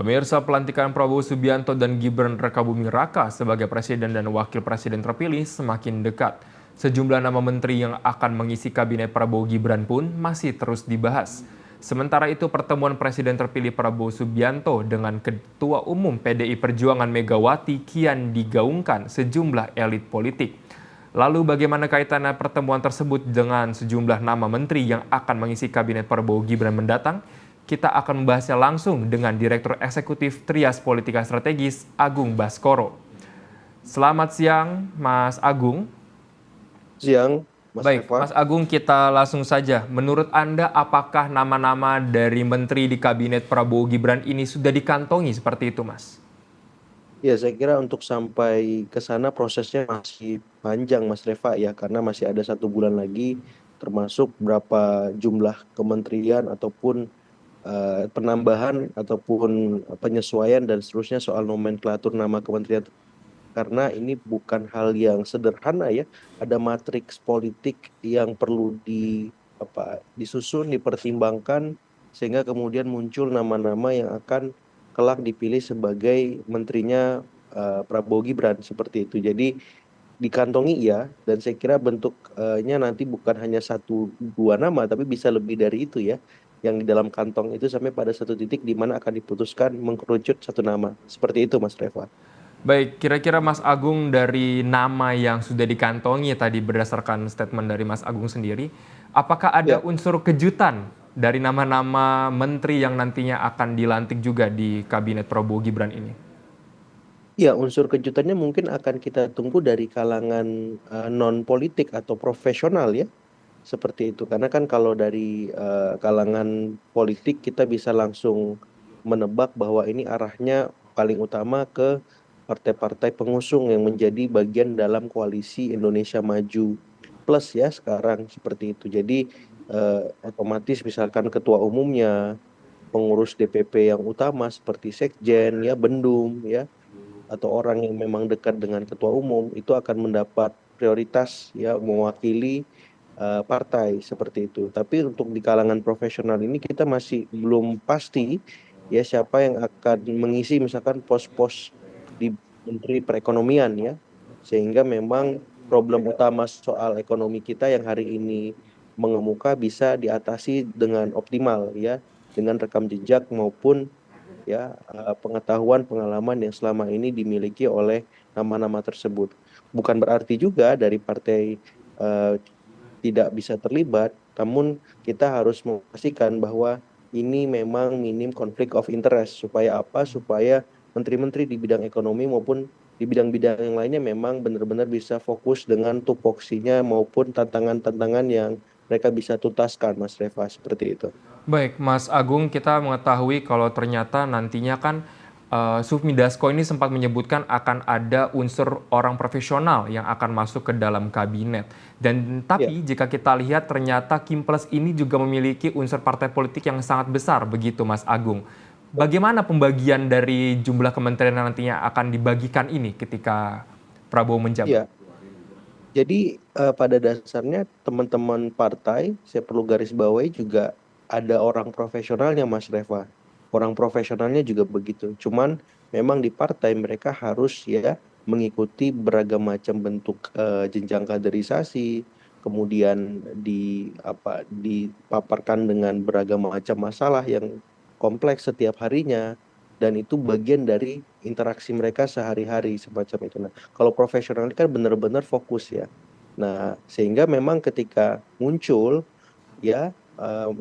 Pemirsa, pelantikan Prabowo Subianto dan Gibran Rakabuming Raka sebagai presiden dan wakil presiden terpilih semakin dekat. Sejumlah nama menteri yang akan mengisi kabinet Prabowo Gibran pun masih terus dibahas. Sementara itu, pertemuan presiden terpilih Prabowo Subianto dengan Ketua Umum PDI Perjuangan Megawati kian digaungkan sejumlah elit politik. Lalu bagaimana kaitannya pertemuan tersebut dengan sejumlah nama menteri yang akan mengisi kabinet Prabowo Gibran mendatang? Kita akan membahasnya langsung dengan Direktur Eksekutif Trias Politika Strategis, Agung Baskoro. Selamat siang, Mas Agung. Siang, Mas Baik, Eva. Mas Agung, kita langsung saja. Menurut Anda, apakah nama-nama dari menteri di Kabinet Prabowo Gibran ini sudah dikantongi seperti itu, Mas? Ya, saya kira untuk sampai ke sana prosesnya masih panjang, Mas Reva, ya, karena masih ada 1 bulan lagi, termasuk berapa jumlah kementerian ataupun penambahan ataupun penyesuaian dan seterusnya soal nomenklatur nama kementerian. Karena ini bukan hal yang sederhana, ya, ada matriks politik yang perlu disusun, dipertimbangkan sehingga kemudian muncul nama-nama yang akan kelak dipilih sebagai menterinya Prabowo Gibran seperti itu. Jadi dikantongi ya, dan saya kira bentuknya nanti bukan hanya 1 2 nama, tapi bisa lebih dari itu ya, yang di dalam kantong itu sampai pada satu titik di mana akan diputuskan mengkerucut 1 nama. Seperti itu, Mas Reva. Baik, kira-kira Mas Agung dari nama yang sudah dikantongi tadi berdasarkan statement dari Mas Agung sendiri, apakah ada Ya, unsur kejutan dari nama-nama menteri yang nantinya akan dilantik juga di Kabinet Prabowo Gibran ini? ya, unsur kejutannya mungkin akan kita tunggu dari kalangan non politik atau profesional ya, seperti itu. Karena kan kalau dari kalangan politik kita bisa langsung menebak bahwa ini arahnya paling utama ke partai-partai pengusung yang menjadi bagian dalam koalisi Indonesia Maju Plus ya sekarang seperti itu. Jadi otomatis misalkan ketua umumnya, pengurus DPP yang utama seperti sekjen ya, bendum ya, atau orang yang memang dekat dengan ketua umum itu akan mendapat prioritas ya mewakili partai seperti itu. Tapi untuk di kalangan profesional ini kita masih belum pasti ya siapa yang akan mengisi misalkan pos-pos di Menteri Perekonomian ya. Sehingga memang problem utama soal ekonomi kita yang hari ini mengemuka bisa diatasi dengan optimal ya, dengan rekam jejak maupun ya pengetahuan pengalaman yang selama ini dimiliki oleh nama-nama tersebut. Bukan berarti juga dari partai eh, tidak bisa terlibat, namun kita harus memastikan bahwa ini memang minim konflik of interest. Supaya apa? Supaya menteri-menteri di bidang ekonomi maupun di bidang-bidang yang lainnya memang benar-benar bisa fokus dengan tupoksinya maupun tantangan-tantangan yang mereka bisa tuntaskan, Mas Reva, seperti itu. Baik, Mas Agung, kita mengetahui kalau ternyata nantinya kan Sufmi Dasko ini sempat menyebutkan akan ada unsur orang profesional yang akan masuk ke dalam kabinet. Dan Ya, tapi jika kita lihat ternyata Kim Plus ini juga memiliki unsur partai politik yang sangat besar begitu, Mas Agung. Bagaimana pembagian dari jumlah kementerian yang nantinya akan dibagikan ini ketika Prabowo menjabat? ya. Jadi pada dasarnya teman-teman partai, saya perlu garis bawahi juga ada orang profesionalnya, Mas Reva. Orang profesionalnya juga begitu. Cuman memang di partai mereka harus ya mengikuti beragam macam bentuk jenjang kaderisasi, kemudian dipaparkan dengan beragam macam masalah yang kompleks setiap harinya, dan itu bagian dari interaksi mereka sehari-hari semacam itu. Nah, kalau profesional ini kan benar-benar fokus ya. Nah, sehingga memang ketika muncul ya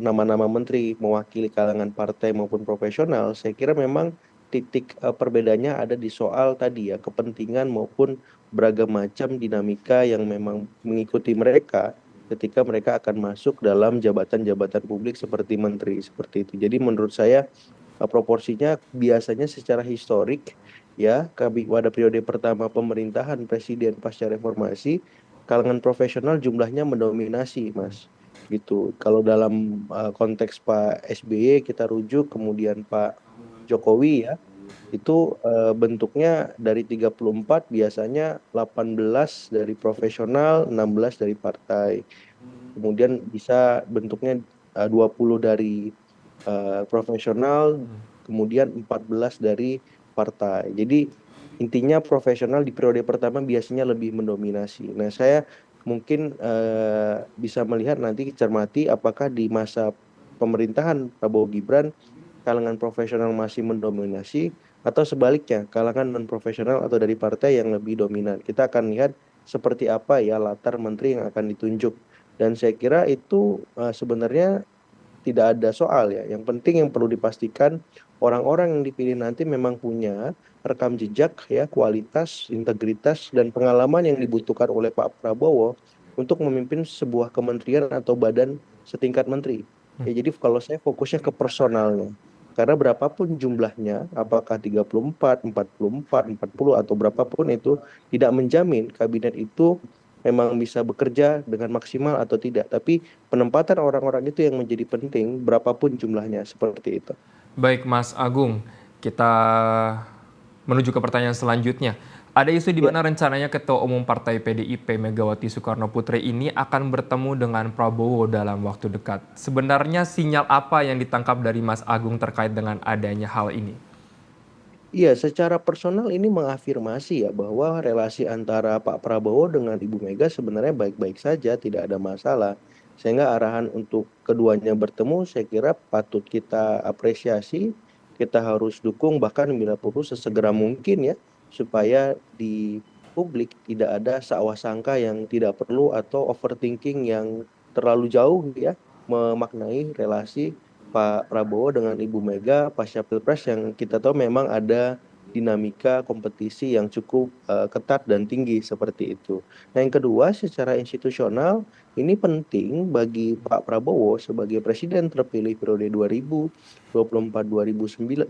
nama-nama menteri mewakili kalangan partai maupun profesional, saya kira memang titik perbedaannya ada di soal tadi ya, kepentingan maupun beragam macam dinamika yang memang mengikuti mereka ketika mereka akan masuk dalam jabatan-jabatan publik seperti menteri seperti itu. Jadi menurut saya proporsinya biasanya secara historik ya, pada periode pertama pemerintahan Presiden pasca reformasi, kalangan profesional jumlahnya mendominasi, Mas. Gitu. Kalau dalam konteks Pak SBY kita rujuk, kemudian Pak Jokowi ya, itu bentuknya dari 34 biasanya 18 dari profesional, 16 dari partai. Kemudian bisa bentuknya 20 dari profesional, kemudian 14 dari partai. Jadi intinya profesional di periode pertama biasanya lebih mendominasi. Nah, saya mungkin bisa melihat nanti cermati apakah di masa pemerintahan Prabowo Gibran kalangan profesional masih mendominasi atau sebaliknya kalangan non profesional atau dari partai yang lebih dominan. Kita akan lihat seperti apa ya latar menteri yang akan ditunjuk. Dan saya kira itu sebenarnya tidak ada soal ya. Yang penting yang perlu dipastikan orang-orang yang dipilih nanti memang punya rekam jejak ya, kualitas, integritas dan pengalaman yang dibutuhkan oleh Pak Prabowo untuk memimpin sebuah kementerian atau badan setingkat menteri. Ya, jadi kalau saya fokusnya ke personalnya. Karena berapapun jumlahnya, apakah 34, 44, 40 atau berapapun itu tidak menjamin kabinet itu memang bisa bekerja dengan maksimal atau tidak. Tapi penempatan orang-orang itu yang menjadi penting berapapun jumlahnya seperti itu. Baik Mas Agung, kita menuju ke pertanyaan selanjutnya. Ada isu di Ya, mana rencananya Ketua Umum Partai PDIP Megawati Soekarno Putri ini akan bertemu dengan Prabowo dalam waktu dekat. Sebenarnya sinyal apa yang ditangkap dari Mas Agung terkait dengan adanya hal ini? iya, secara personal ini mengafirmasi ya bahwa relasi antara Pak Prabowo dengan Ibu Mega sebenarnya baik-baik saja, tidak ada masalah. Sehingga arahan untuk keduanya bertemu saya kira patut kita apresiasi, kita harus dukung bahkan bila perlu sesegera mungkin ya, supaya di publik tidak ada sangka sangka yang tidak perlu atau overthinking yang terlalu jauh ya memaknai relasi Pak Prabowo dengan Ibu Mega pasca Pilpres yang kita tahu memang ada dinamika kompetisi yang cukup ketat dan tinggi seperti itu. Nah, yang kedua, secara institusional ini penting bagi Pak Prabowo sebagai presiden terpilih periode 2024-2009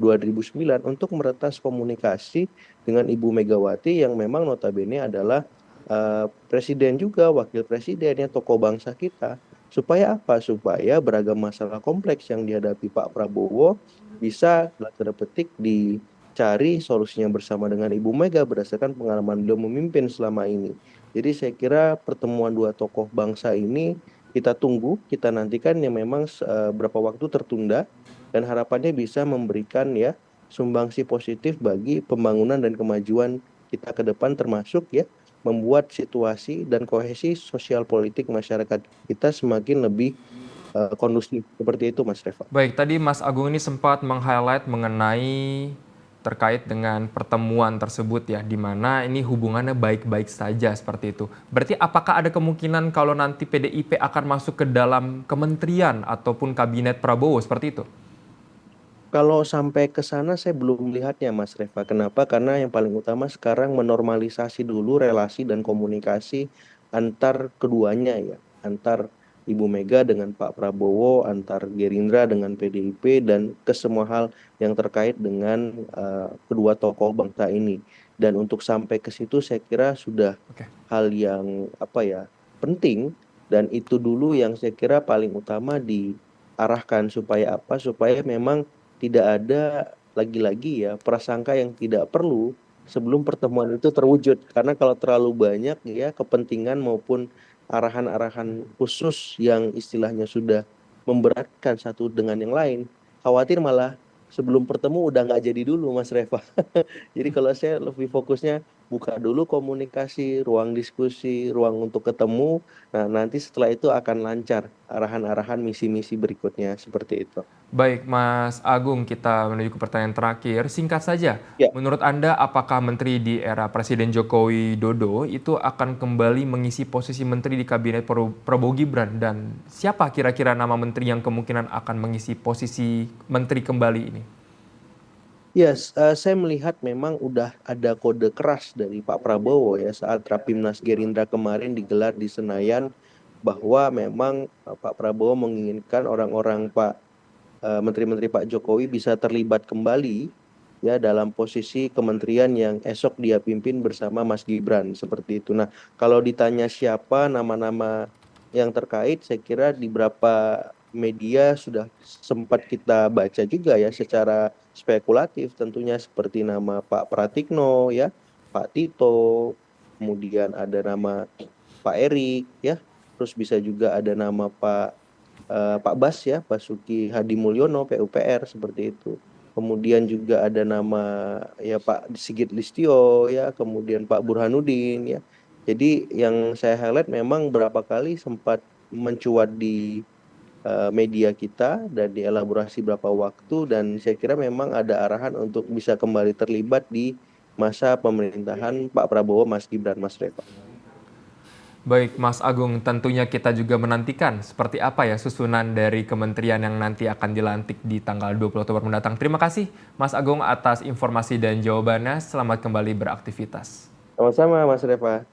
untuk meretas komunikasi dengan Ibu Megawati yang memang notabene adalah presiden juga, wakil presidennya, tokoh bangsa kita. Supaya apa? Supaya beragam masalah kompleks yang dihadapi Pak Prabowo bisa dalam tanda petik dicari solusinya bersama dengan Ibu Mega berdasarkan pengalaman beliau memimpin selama ini. Jadi saya kira pertemuan dua tokoh bangsa ini kita tunggu, kita nantikan yang memang berapa waktu tertunda dan harapannya bisa memberikan ya sumbangsi positif bagi pembangunan dan kemajuan kita ke depan termasuk ya membuat situasi dan kohesi sosial politik masyarakat kita semakin lebih kondusif. Seperti itu, Mas Reva. Baik, tadi Mas Agung ini sempat meng-highlight mengenai terkait dengan pertemuan tersebut ya, di mana ini hubungannya baik-baik saja seperti itu. Berarti apakah ada kemungkinan kalau nanti PDIP akan masuk ke dalam kementerian ataupun kabinet Prabowo seperti itu? Kalau sampai ke sana saya belum melihatnya, Mas Reva. Kenapa? Karena yang paling utama sekarang menormalisasi dulu relasi dan komunikasi antar keduanya ya, antar Ibu Mega dengan Pak Prabowo, antar Gerindra dengan PDIP dan ke semua hal yang terkait dengan kedua tokoh bangsa ini. Dan untuk sampai ke situ saya kira sudah Oke. hal yang apa ya penting dan itu dulu yang saya kira paling utama diarahkan supaya apa? Supaya memang tidak ada lagi-lagi ya prasangka yang tidak perlu sebelum pertemuan itu terwujud. Karena kalau terlalu banyak ya kepentingan maupun arahan-arahan khusus yang istilahnya sudah memberatkan satu dengan yang lain, khawatir malah sebelum bertemu udah nggak jadi dulu Mas Reva. Jadi kalau saya lebih fokusnya buka dulu komunikasi, ruang diskusi, ruang untuk ketemu. Nah, nanti setelah itu akan lancar arahan-arahan misi-misi berikutnya seperti itu. Baik, Mas Agung, kita menuju ke pertanyaan terakhir. Singkat saja, Ya, menurut Anda apakah menteri di era Presiden Joko Widodo itu akan kembali mengisi posisi menteri di kabinet Prabowo Gibran? Dan siapa kira-kira nama menteri yang kemungkinan akan mengisi posisi menteri kembali ini? yes, saya melihat memang udah ada kode keras dari Pak Prabowo ya saat Rapimnas Gerindra kemarin digelar di Senayan bahwa memang Pak Prabowo menginginkan orang-orang menteri-menteri Pak Jokowi bisa terlibat kembali ya dalam posisi kementerian yang esok dia pimpin bersama Mas Gibran seperti itu. Nah, kalau ditanya siapa nama-nama yang terkait, saya kira di beberapa media sudah sempat kita baca juga ya secara spekulatif tentunya seperti nama Pak Pratikno ya, Pak Tito, kemudian ada nama Pak Erik ya, terus bisa juga ada nama Pak Bas ya, Basuki Hadi Mulyono PUPR seperti itu. kemudian juga ada nama ya Pak Sigit Listio ya, kemudian Pak Burhanuddin ya. Jadi yang saya highlight memang berapa kali sempat mencuat di media kita dan dielaborasi berapa waktu, dan saya kira memang ada arahan untuk bisa kembali terlibat di masa pemerintahan Pak Prabowo, Mas Gibran, Mas Reva. Baik, Mas Agung, tentunya kita juga menantikan seperti apa ya susunan dari kementerian yang nanti akan dilantik di tanggal 20 Oktober mendatang. Terima kasih, Mas Agung, atas informasi dan jawabannya. Selamat kembali beraktivitas. Sama-sama, Mas Reva.